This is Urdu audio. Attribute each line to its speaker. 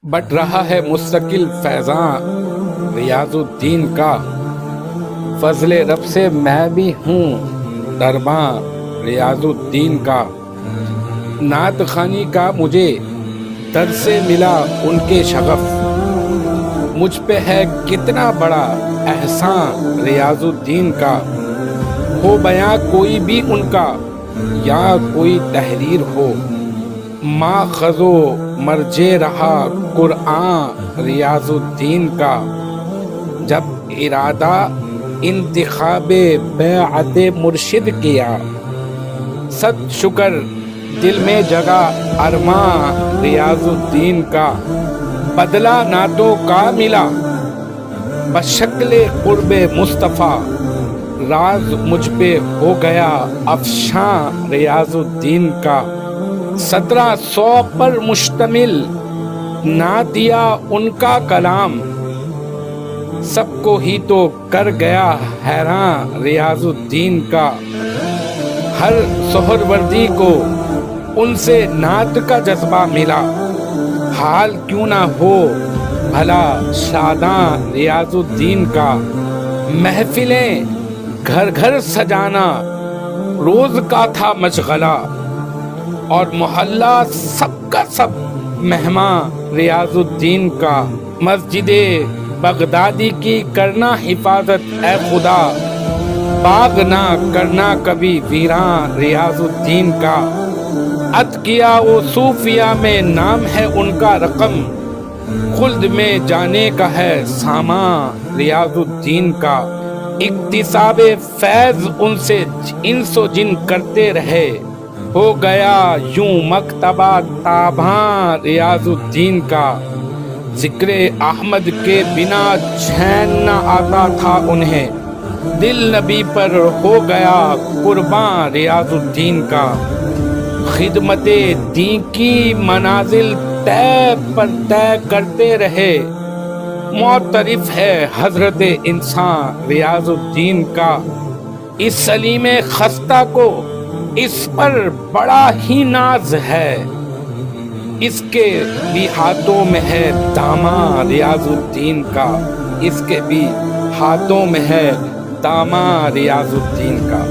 Speaker 1: بٹ رہا ہے مستقل فیضاں ریاض الدین کا، فضل رب سے میں بھی ہوں درباں ریاض الدین کا۔ نعت خوانی کا مجھے در سے ملا ان کے شغف، مجھ پہ ہے کتنا بڑا احسان ریاض الدین کا۔ ہو بیاں کوئی بھی ان کا یا کوئی تحریر ہو، ماخذ و مرجع رہا قرآن ریاض الدین کا۔ جب ارادہ انتخاب بیعت مرشد کیا، صد شکر دل میں جگہ ارماں ریاض الدین کا۔ بدلہ نعتوں کا ملا بشکل قرب مصطفیٰ، راز مجھ پہ ہو گیا افشاں ریاض الدین کا۔ 1700 پر مشتمل نعتیہ ان کا کلام، سب کو ہی تو کر گیا حیران ریاض الدین کا۔ ہر سہروردی کو ان سے نعت کا جذبہ ملا، حال کیوں نہ ہو بھلا شاداں ریاض الدین کا۔ محفلیں گھر گھر سجانا روز کا تھا مشغلہ، اور محلہ سب کا سب مہماں ریاض الدین کا۔ مسجد بغدادی کی کرنا حفاظت اے خدا، باغ نہ کرنا کبھی ویراں ریاض الدین کا۔ اتقیا و صوفیہ میں نام ہے ان کا رقم، خلد میں جانے کا ہے سامان ریاض الدین کا۔ اکتساب فیض ان سے انس و جن کرتے رہے، ہو گیا یوں مکتبہ تاباں ریاض الدین کا۔ ذکر احمد کے بنا چین نہ آتا تھا انہیں، دل نبی پر ہو گیا قرباں ریاض الدین کا۔ خدمت دین کی منازل طے پر طے کرتے رہے، معترف ہے حضرت انسان ریاض الدین کا۔ اس سلیم خستہ کو اس پر بڑا ہی ناز ہے، اس کے بھی ہاتھوں میں ہے داماں ریاض الدین کا، اس کے بھی ہاتھوں میں ہے داماں ریاض الدین کا۔